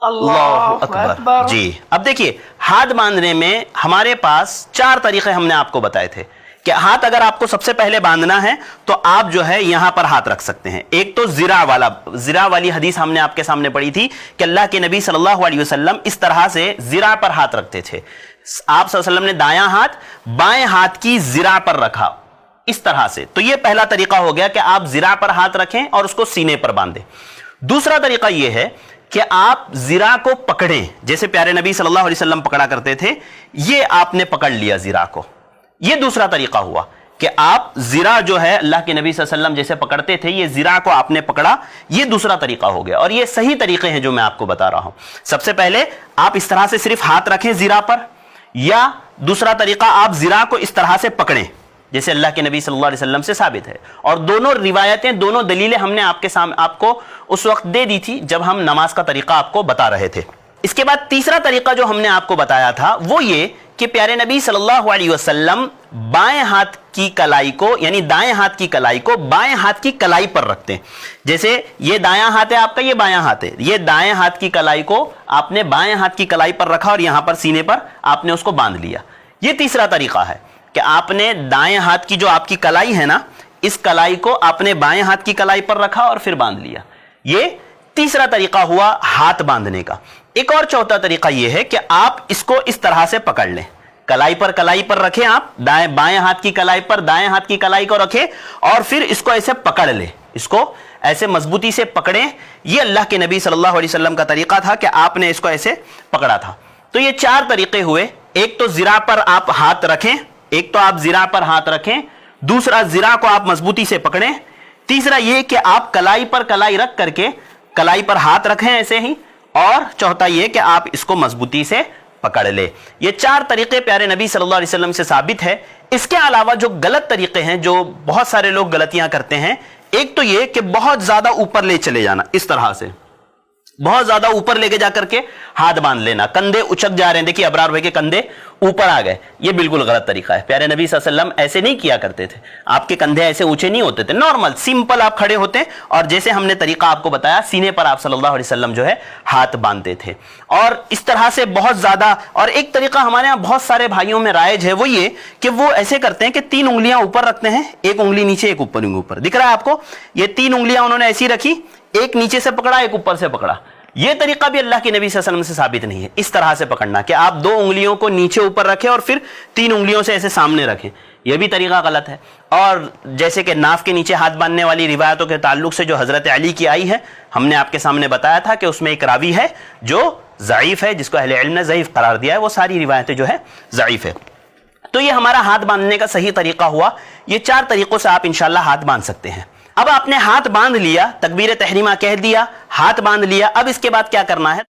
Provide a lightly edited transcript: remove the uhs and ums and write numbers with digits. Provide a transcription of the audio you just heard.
اللہ اکبر۔ جی اب دیکھیے ہاتھ باندھنے میں ہمارے پاس 4 طریقے ہم نے آپ کو بتائے تھے کہ ہاتھ اگر آپ کو سب سے پہلے باندھنا ہے تو آپ جو ہے یہاں پر ہاتھ رکھ سکتے ہیں۔ ایک تو زرا والی حدیث ہم نے آپ کے سامنے پڑھی تھی کہ اللہ کے نبی صلی اللہ علیہ وسلم اس طرح سے زرا پر ہاتھ رکھتے تھے۔ آپ صلی اللہ علیہ وسلم نے دایاں ہاتھ بائیں ہاتھ کی زرا پر رکھا اس طرح سے، تو یہ پہلا طریقہ ہو گیا کہ آپ زرا پر ہاتھ رکھیں اور اس کو سینے پر باندھیں۔ دوسرا طریقہ یہ ہے کہ آپ زرا کو پکڑیں، جیسے پیارے نبی صلی اللہ علیہ وسلم پکڑا کرتے تھے، یہ آپ نے پکڑ لیا زرا کو، یہ دوسرا طریقہ ہوا کہ آپ زرا جو ہے اللہ کے نبی صلی اللہ علیہ وسلم جیسے پکڑتے تھے، یہ زرا کو آپ نے پکڑا، یہ دوسرا طریقہ ہو گیا۔ اور یہ صحیح طریقے ہیں جو میں آپ کو بتا رہا ہوں۔ سب سے پہلے آپ اس طرح سے صرف ہاتھ رکھیں زرا پر، یا دوسرا طریقہ آپ زرا کو اس طرح سے پکڑیں جیسے اللہ کے نبی صلی اللہ علیہ وسلم سے ثابت ہے۔ اور دونوں روایتیں، دونوں دلیلیں ہم نے آپ کو اس وقت دے دی تھی جب ہم نماز کا طریقہ آپ کو بتا رہے تھے۔ اس کے بعد تیسرا طریقہ جو ہم نے آپ کو بتایا تھا وہ یہ کہ پیارے نبی صلی اللہ علیہ وسلم بائیں ہاتھ کی کلائی کو، یعنی دائیں ہاتھ کی کلائی کو بائیں ہاتھ کی کلائی پر رکھتے ہیں۔ جیسے یہ دایاں ہاتھ ہے آپ کا، یہ بایاں ہاتھ ہے، یہ دائیں ہاتھ کی کلائی کو آپ نے بائیں ہاتھ کی کلائی پر رکھا اور یہاں پر سینے پر آپ نے اس کو باندھ لیا۔ یہ تیسرا طریقہ ہے کہ آپ نے دائیں ہاتھ کی جو آپ کی کلائی ہے نا، اس کلائی کو آپ نے بائیں ہاتھ کی کلائی پر رکھا اور پھر باندھ لیا۔ یہ تیسرا طریقہ ہوا ہاتھ باندھنے کا۔ ایک اور چوتھا طریقہ یہ ہے کہ آپ اس کو اس طرح سے پکڑ لیں، کلائی پر رکھیں، آپ بائیں ہاتھ کی کلائی پر دائیں ہاتھ کی کلائی کو رکھیں اور پھر اس کو ایسے پکڑ لیں، اس کو ایسے مضبوطی سے پکڑیں۔ یہ اللہ کے نبی صلی اللہ علیہ وسلم کا طریقہ تھا کہ آپ نے اس کو ایسے پکڑا تھا۔ تو یہ 4 طریقے ہوئے۔ ایک تو زرا پر آپ ہاتھ رکھیں، دوسرا زرا کو آپ مضبوطی سے پکڑیں، تیسرا یہ کہ آپ کلائی پر کلائی رکھ کر کے کلائی پر ہاتھ رکھیں ایسے ہی، اور چوتھا یہ کہ آپ اس کو مضبوطی سے پکڑ لے۔ یہ 4 طریقے پیارے نبی صلی اللہ علیہ وسلم سے ثابت ہے۔ اس کے علاوہ جو غلط طریقے ہیں، جو بہت سارے لوگ غلطیاں کرتے ہیں، ایک تو یہ کہ بہت زیادہ اوپر لے چلے جانا، اس طرح سے بہت زیادہ اوپر لے کے جا کر کے ہاتھ باندھ لینا، کندھے اچک جا رہے ہیں، دیکھیے ابرار بھائی کے کندھے اوپر آ گئے، یہ بالکل غلط طریقہ ہے۔ پیارے نبی صلی اللہ علیہ وسلم ایسے نہیں کیا کرتے تھے، آپ کے کندھے ایسے اونچے نہیں ہوتے تھے، نارمل سمپل آپ کھڑے ہوتے، اور جیسے ہم نے طریقہ آپ کو بتایا سینے پر آپ صلی اللہ علیہ وسلم جو ہے ہاتھ باندھتے تھے۔ اور اس طرح سے بہت زیادہ، اور ایک طریقہ ہمارے ہاں بہت سارے بھائیوں میں رائج ہے، وہ یہ کہ وہ ایسے کرتے ہیں کہ 3 انگلیاں اوپر رکھتے ہیں، ایک انگلی نیچے ایک اوپر دکھ رہا ہے آپ کو، یہ 3 انگلیاں انہوں نے ایسی رکھی، ایک نیچے سے پکڑا ایک اوپر سے پکڑا۔ یہ طریقہ بھی اللہ کے نبی صلی اللہ علیہ وسلم سے ثابت نہیں ہے، اس طرح سے پکڑنا کہ آپ 2 انگلیوں کو نیچے اوپر رکھیں اور پھر 3 انگلیوں سے ایسے سامنے رکھیں، یہ بھی طریقہ غلط ہے۔ اور جیسے کہ ناف کے نیچے ہاتھ باندھنے والی روایتوں کے تعلق سے جو حضرت علی کی آئی ہے، ہم نے آپ کے سامنے بتایا تھا کہ اس میں ایک راوی ہے جو ضعیف ہے، جس کو اہل علم نے ضعیف قرار دیا ہے، وہ ساری روایتیں جو ہے ضعیف ہے۔ تو یہ ہمارا ہاتھ باندھنے کا صحیح طریقہ ہوا۔ یہ 4 طریقوں سے آپ انشاءاللہ ہاتھ باندھ سکتے ہیں۔ اب آپ نے ہاتھ باندھ لیا، تکبیر تحریمہ کہہ دیا، ہاتھ باندھ لیا، اب اس کے بعد کیا کرنا ہے؟